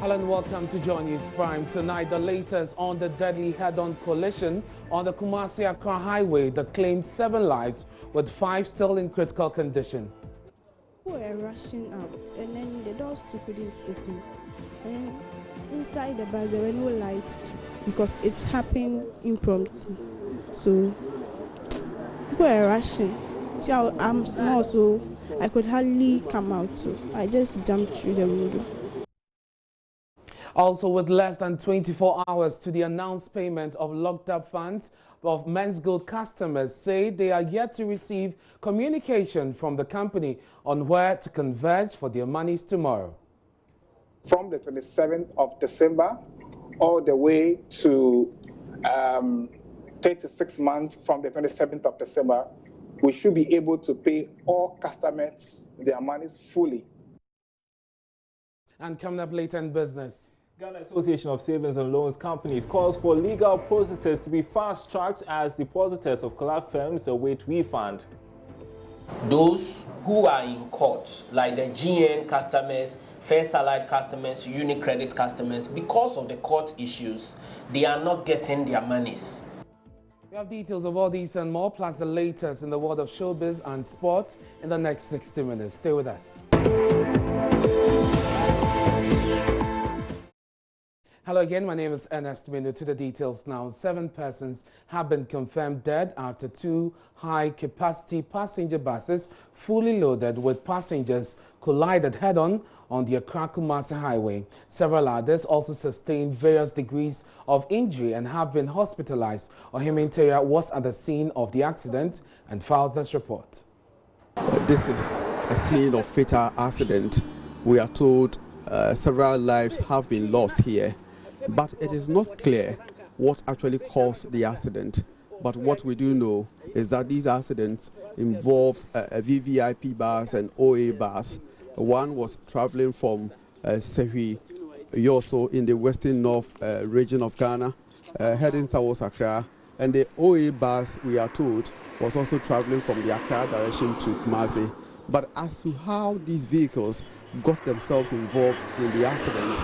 Hello and welcome to JoyNews Prime. Tonight, the latest on the deadly head-on collision on the Kumasi-Accra highway that claimed 7 lives, with 5 still in critical condition. We were rushing out, and then the doors couldn't open. And inside the bus, there were no lights because it happened impromptu. So we were rushing. So I'm small, so I could hardly come out. So I just jumped through the window. Also, with less than 24 hours to the announced payment of locked-up funds of Men's Gold customers, say they are yet to receive communication from the company on where to converge for their monies tomorrow. From the 27th of December all the way to 36 months from the 27th of December, we should be able to pay all customers their monies fully. And coming up later in business, Ghana Association of Savings and Loans Companies calls for legal processes to be fast-tracked as depositors of collapsed firms await refund. Those who are in court, like the GN customers, First Allied customers, UniCredit customers, because of the court issues, they are not getting their monies. we have details of all these and more, plus the latest in the world of showbiz and sports in the next 60 minutes. Stay with us. Hello again, my name is Ernest Minu. To the details now. 7 persons have been confirmed dead after 2 high-capacity passenger buses fully loaded with passengers collided head-on the Accra-Kumasi highway. Several others also sustained various degrees of injury and have been hospitalized. Ohiminteria was at the scene of the accident and filed this report. This is a scene of fatal accident. We are told several lives have been lost here. But it is not clear what actually caused the accident. But what we do know is that these accidents involved a VVIP bus and OA bus. One was traveling from Sehi, Yoso in the western north region of Ghana, heading towards Accra. And the OA bus, we are told, was also traveling from the Accra direction to Kumasi. But as to how these vehicles got themselves involved in the accident,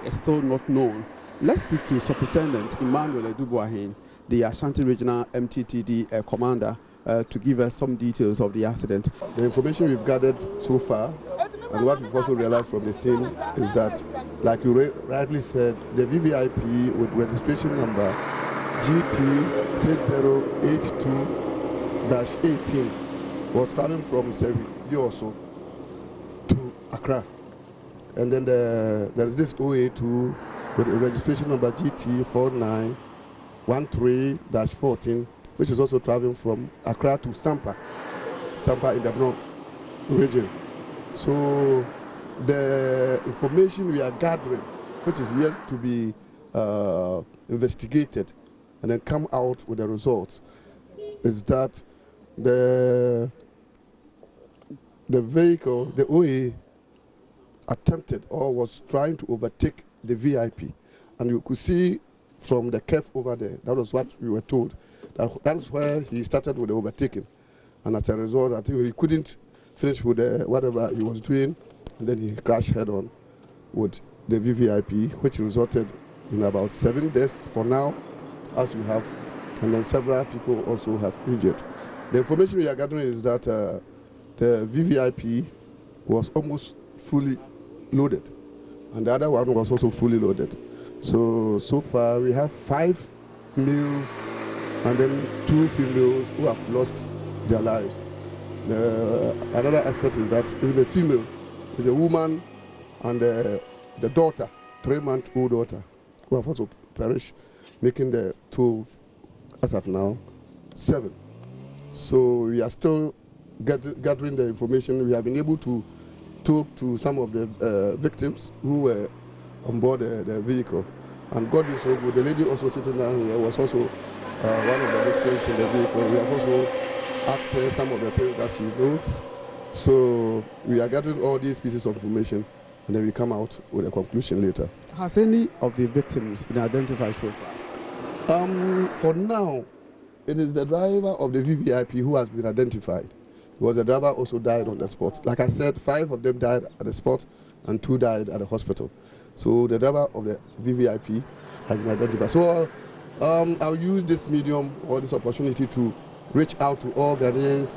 is still not known. Let's speak to Superintendent Emmanuel Edubuahin, the Ashanti Regional MTTD commander, to give us some details of the accident. The information we've gathered so far, and what we've also realized from the scene, is that, like you rightly said, the VVIP with registration number GT6082-18 was traveling from Yoso to Accra. And then there is this OA2 with registration number GT4913-14, which is also traveling from Accra to Sampa in the north region. So the information we are gathering, which is yet to be investigated and then come out with the results, is that the vehicle, the OA, attempted or was trying to overtake the VIP, and you could see from the curve over there, that was what we were told, that's where he started with the overtaking, and as a result I think he couldn't finish with whatever he was doing, and then he crashed head on with the VVIP, which resulted in about 7 deaths for now as we have, and then several people also have injured. The information we are gathering is that the VVIP was almost fully loaded, and the other one was also fully loaded. So far we have 5 males and then 2 females who have lost their lives. Another aspect is that even the female is a woman and the daughter, 3-month-old daughter, who have also perished, making the total, as at now, 7. So we are still gathering the information. We have been able to talk to some of the victims who were on board the vehicle. And God is so good. The lady also sitting down here was also one of the victims in the vehicle. We have also asked her some of the things that she knows. So we are gathering all these pieces of information, and then we come out with a conclusion later. Has any of the victims been identified so far? For now, it is the driver of the VVIP who has been identified, because the driver also died on the spot. Like I said, 5 of them died at the spot and 2 died at the hospital. So the driver of the VVIP has been identified. So I'll use this medium or this opportunity to reach out to all Ghanaians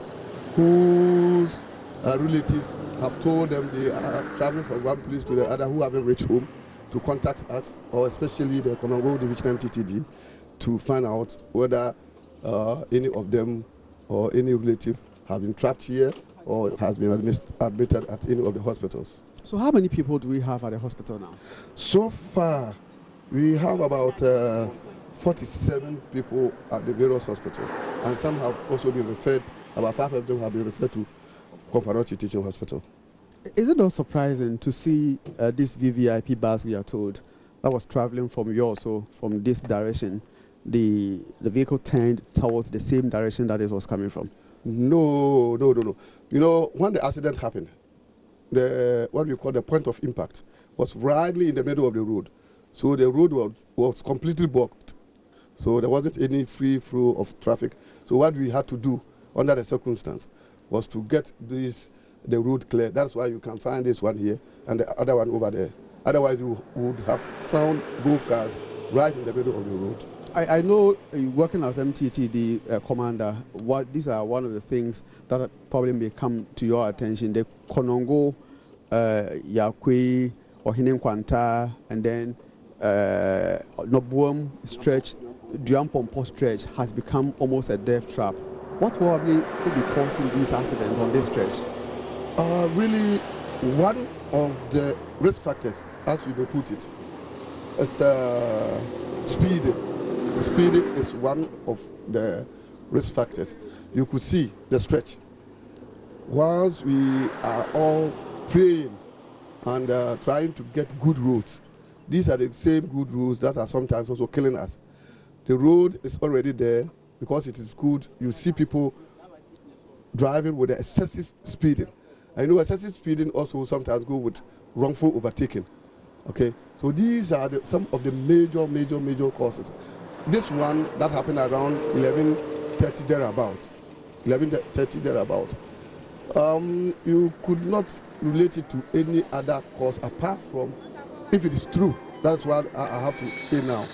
whose relatives have told them they are traveling from one place to the other who haven't reached home to contact us, or especially the Konongo Division MTTD, to find out whether any of them or any relative have been trapped here or has been admitted at any of the hospitals. So how many people do we have at the hospital now? So far, we have about 47 people at the various hospitals, and some have also been referred, about 5 of them have been referred to Konfanochi Teaching Hospital. Is it not surprising to see this VVIP bus, we are told, that was traveling from yours, so from this direction, the vehicle turned towards the same direction that it was coming from? No. You know, when the accident happened, what we call the point of impact was rightly in the middle of the road. So the road was completely blocked. So there wasn't any free flow of traffic. So what we had to do under the circumstance was to get the road clear. That's why you can find this one here and the other one over there. Otherwise, you would have found both cars right in the middle of the road. I know working as MTTD commander, these are one of the things that probably may come to your attention. The Konongo, Yakwe, Ohinen Kwanta, and then Nobuam stretch, Duampompo stretch has become almost a death trap. What probably could be causing these accidents on this stretch? Really, one of the risk factors, as we may put it, is speeding. Speeding is one of the risk factors. You could see the stretch. Whilst we are all praying and trying to get good roads, these are the same good roads that are sometimes also killing us. The road is already there because it is good. You see people driving with excessive speeding. I know excessive speeding also sometimes go with wrongful overtaking. Okay, so these are some of the major causes. This one that happened around 11:30 thereabouts. 11:30 thereabouts. You could not relate it to any other cause apart from if it is true. That's what I have to say now.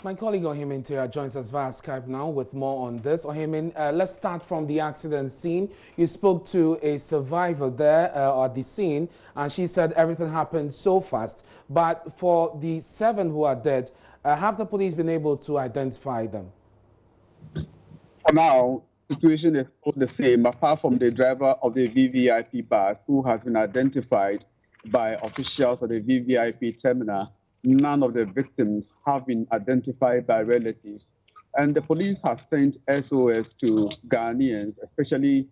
My colleague Ohemin Tera joins us via Skype now with more on this. Ohemin, let's start from the accident scene. You spoke to a survivor there at the scene, and she said everything happened so fast. But for the 7 who are dead, have the police been able to identify them? For now, the situation is still the same, apart from the driver of the VVIP bus, who has been identified by officials of the VVIP terminal. None of the victims have been identified by relatives. And the police have sent SOS to Ghanaians, especially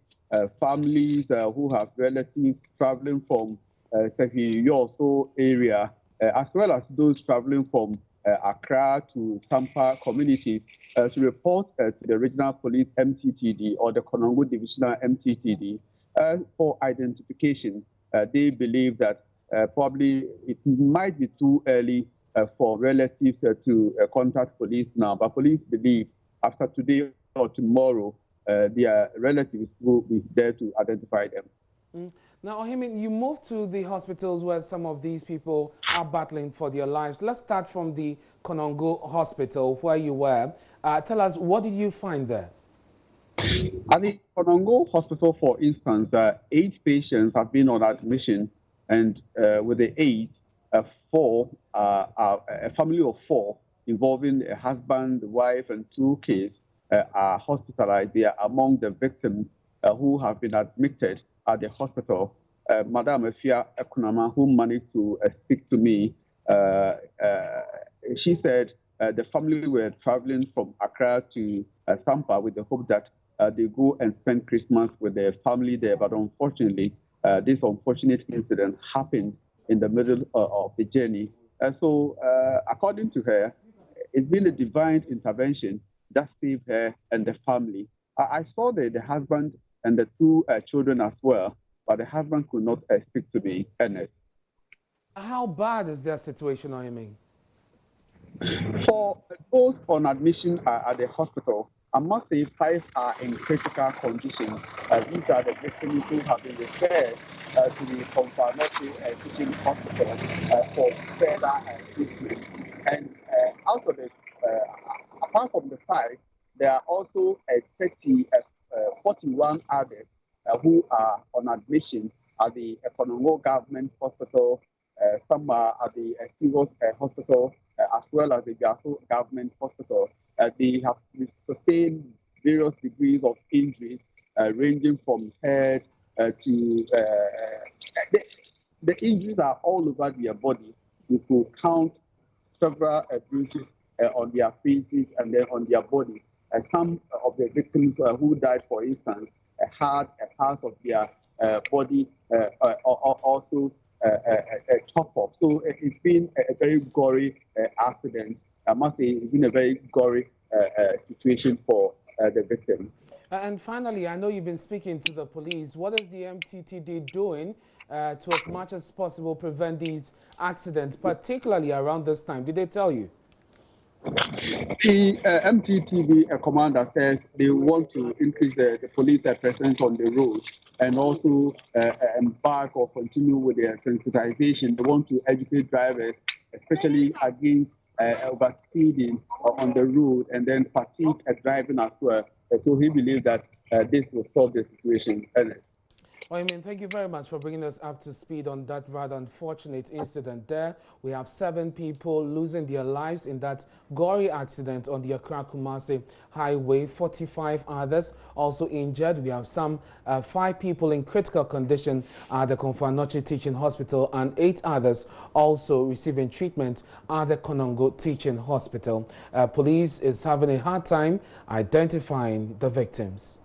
families who have relatives traveling from Sefi Yoso area, as well as those traveling from Accra to Tampa communities, to report to the regional police MTTD or the Konongo Divisional MTTD for identification. They believe that probably it might be too early for relatives to contact police now, but police believe after today or tomorrow, their relatives will be there to identify them. Now, Ohemin, you moved to the hospitals where some of these people are battling for their lives. Let's start from the Konongo Hospital where you were. Tell us, what did you find there? At the Konongo Hospital, for instance, 8 patients have been on admission, and with the 8, a family of 4 involving a husband, wife, and 2 kids are hospitalized. They are among the victims who have been admitted at the hospital. Madam Efia Ekunama, who managed to speak to me, she said the family were traveling from Accra to Tampa with the hope that they go and spend Christmas with their family there. But unfortunately, this unfortunate incident happened in the middle of the journey. So according to her, it's been a divine intervention that saved her and the family. I saw the husband and the 2 children as well, but the husband could not speak to me, Ernest. How bad is their situation, Ohemin? For those on admission at the hospital, I must say 5 are in critical condition. These are the victims who have been referred to the Confanote Teaching Hospital for further treatment. And out of it, apart from the 5, there are also 41 others who are on admission at the Economic Government Hospital. Some are at the Civil Hospital, as well as the Jaso Government Hospital. They have sustained various degrees of injuries, ranging from head to the injuries are all over their body. You could count several bruises on their faces and then on their body. Some of the victims who died, for instance, had a part of their body also chopped off. So it's been a very gory accident. I must say it's been a very gory situation for the victims. And finally, I know you've been speaking to the police. What is the MTTD doing to, as much as possible, prevent these accidents, particularly around this time? Did they tell you? The MTTD commander says they want to increase the police presence on the road and also embark or continue with their sensitization. They want to educate drivers, especially against overspeeding on the road and then fatigue driving as well. So he believes that this will solve the situation. Well, I mean, thank you very much for bringing us up to speed on that rather unfortunate incident there. We have 7 people losing their lives in that gory accident on the Accra-Kumasi highway, 45 others also injured. We have some 5 people in critical condition at the Confanote Teaching Hospital and 8 others also receiving treatment at the Konongo Teaching Hospital. Police is having a hard time identifying the victims.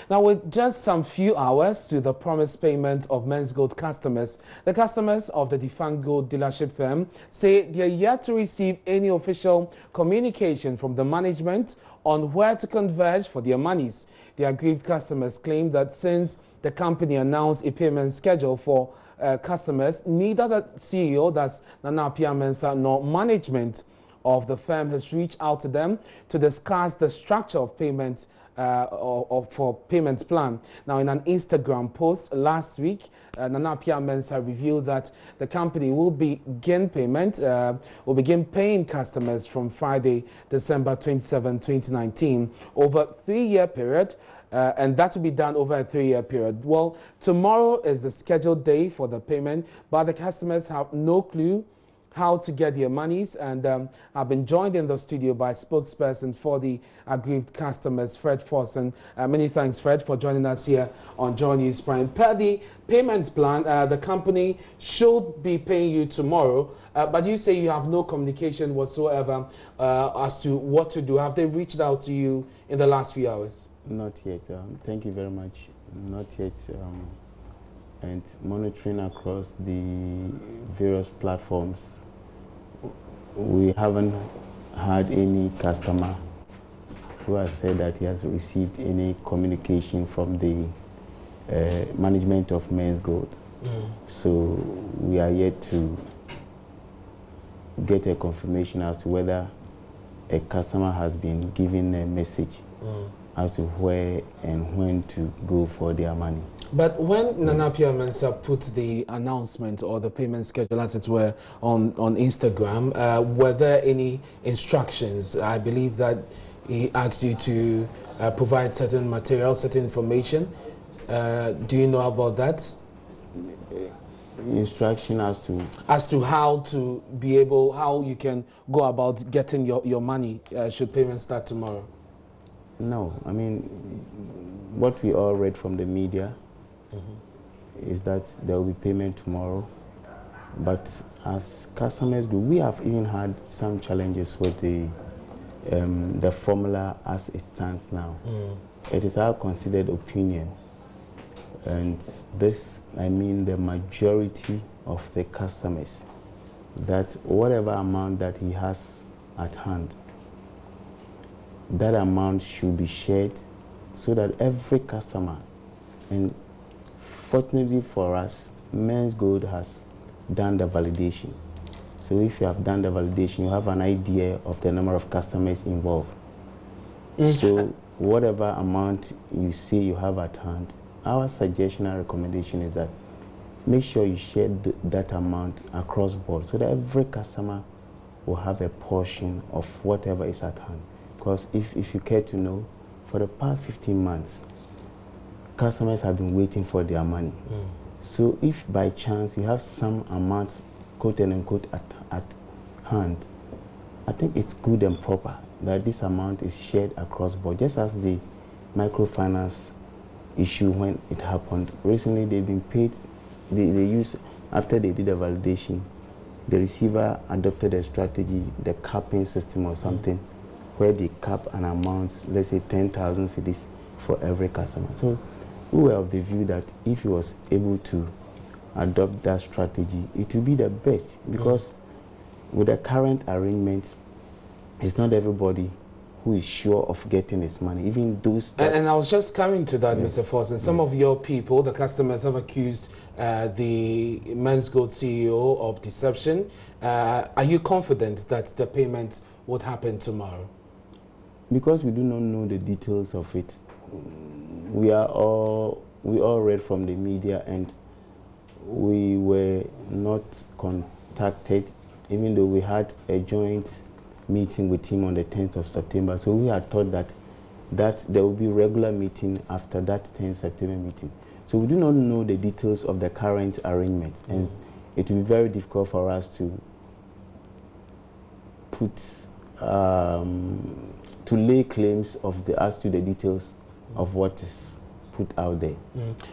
Now, with just some few hours to the promised payment of Men's Gold customers, the customers of the defunct gold dealership firm say they are yet to receive any official communication from the management on where to converge for their monies. The aggrieved customers claim that since the company announced a payment schedule for customers, neither the CEO, that's Nana Appiah Mensah, nor management of the firm has reached out to them to discuss the structure of payment for payment plan. Now, in an Instagram post last week, Nana Appiah Mensah revealed that the company will begin paying customers from Friday, December 27, 2019, over a 3-year period. And that will be done over a 3-year period. Well, tomorrow is the scheduled day for the payment, but the customers have no clue how to get their monies, and I've been joined in the studio by spokesperson for the aggrieved customers, Fred Forson. Many thanks, Fred, for joining us here on JoyNews Prime. Per the payment plan, the company should be paying you tomorrow, but you say you have no communication whatsoever as to what to do. Have they reached out to you in the last few hours? Not yet. Thank you very much. Not yet. And monitoring across the various platforms, we haven't had any customer who has said that he has received any communication from the management of Men's Gold. So we are yet to get a confirmation as to whether a customer has been given a message as to where and when to go for their money. But when Nana Appiah Mensah put the announcement or the payment schedule, as it were, on Instagram, were there any instructions? I believe that he asked you to provide certain material, certain information. Do you know about that? Instruction as to how to be able, how you can go about getting your money should payment start tomorrow? No, I mean, what we all read from the media is that there will be payment tomorrow. But as customers do, we have even had some challenges with the formula as it stands now. It is our considered opinion, and this, I mean the majority of the customers, that whatever amount that he has at hand, that amount should be shared so that every customer, and fortunately for us, Men's Gold has done the validation. So if you have done the validation, you have an idea of the number of customers involved. So whatever amount you say you have at hand, our suggestion and recommendation is that make sure you share that amount across board so that every customer will have a portion of whatever is at hand. Because if you care to know, for the past 15 months, customers have been waiting for their money. So if by chance you have some amount, quote and unquote, at hand, I think it's good and proper that this amount is shared across board, just as the microfinance issue when it happened. Recently they've been paid, they used, after they did a validation, the receiver adopted a strategy, the capping system or something, where they cap an amount, let's say 10,000 cedis for every customer. So we were of the view that if he was able to adopt that strategy, it will be the best, because with the current arrangement, it's not everybody who is sure of getting his money, even those that... And I was just coming to that, Mr. Forson. Some of your people, the customers, have accused the Men's Gold CEO of deception. Are you confident that the payment would happen tomorrow? Because we do not know the details of it, we all read from the media, and we were not contacted, even though we had a joint meeting with him on the 10th of September. So we had thought that there will be regular meeting after that 10th September meeting. So we do not know the details of the current arrangements, and it will be very difficult for us to put to lay claims of as to the details of what is put out there.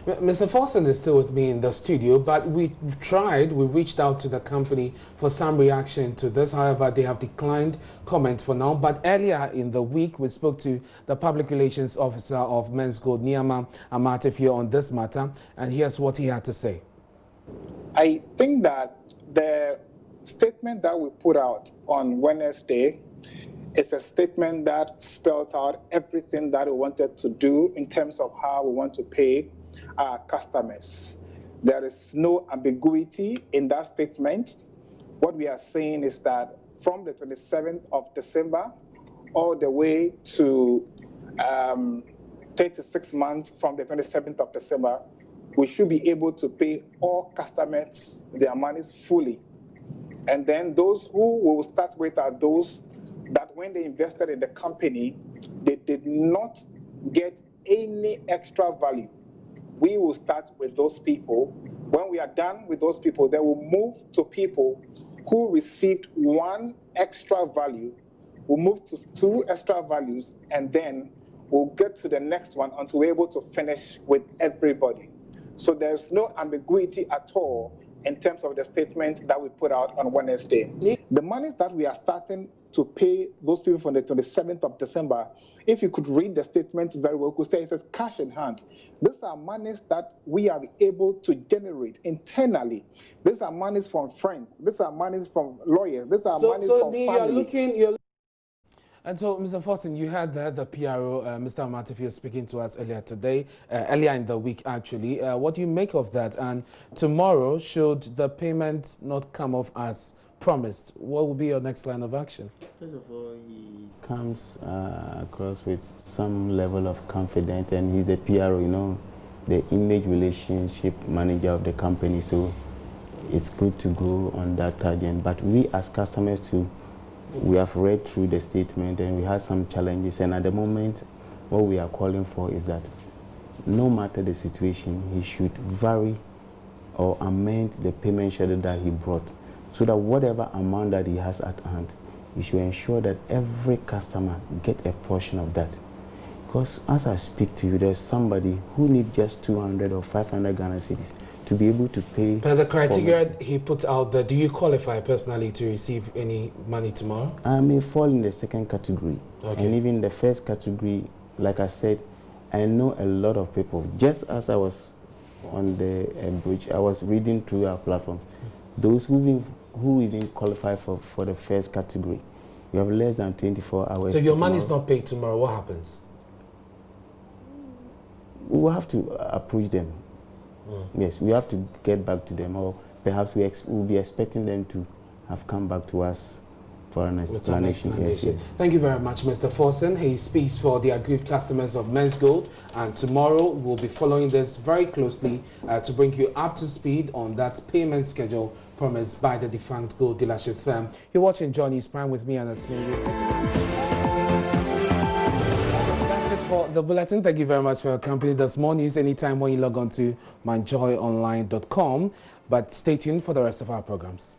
Mr. Forson is still with me in the studio, but we reached out to the company for some reaction to this. However, they have declined comment for now. But earlier in the week, we spoke to the public relations officer of Men's Gold, Niama Amatefio, on this matter, and here's what he had to say. I think that the statement that we put out on Wednesday is a statement that spelled out everything that we wanted to do in terms of how we want to pay our customers. There is no ambiguity in that statement. What we are saying is that from the 27th of December all the way to 36 months from the 27th of December, we should be able to pay all customers their monies fully. And then those who will start with are those that when they invested in the company, they did not get any extra value. We will start with those people. When we are done with those people, they will move to people who received 1 extra value. We'll move to 2 extra values, and then we'll get to the next one until we're able to finish with everybody. So there's no ambiguity at all in terms of the statement that we put out on Wednesday. The monies that we are starting to pay those people from the 27th of December, if you could read the statement very well, could say it says cash in hand. These are monies that we are able to generate internally. These are monies from friends. These are monies from lawyers. These are monies from family. And so, Mr. Forson, you had the PRO, Mr. Amatefio, speaking to us earlier today, earlier in the week, actually. What do you make of that? And tomorrow, should the payment not come off as promised, what will be your next line of action? First of all, he comes across with some level of confidence, and he's the PRO, you know, the image relationship manager of the company. So it's good to go on that tangent. But we as customers too, we have read through the statement and we had some challenges, and at the moment what we are calling for is that no matter the situation, he should vary or amend the payment schedule that he brought, so that whatever amount that he has at hand, he should ensure that every customer get a portion of that. Because as I speak to you, there's somebody who needs just 200 or 500 Ghana cedis to be able to pay. But the criteria he put out there, do you qualify personally to receive any money tomorrow? I may fall in the second category. Okay. And even the first category, like I said, I know a lot of people. Just as I was on the bridge, I was reading through our platform. Those who even qualify for the first category, you have less than 24 hours. So if your money is not paid tomorrow, what happens? We will have to approach them. Yes, we have to get back to them, or perhaps we'll be expecting them to have come back to us for an explanation. Yes, yes. Thank you very much, Mr. Forson. He speaks for the aggrieved customers of Men's Gold, and tomorrow we'll be following this very closely to bring you up to speed on that payment schedule promised by the defunct gold dealership firm. You're watching JoyNews Prime with me, Anas Minute. That's it for the bulletin. Thank you very much for your company. There's more news anytime when you log on to myjoyonline.com. But stay tuned for the rest of our programs.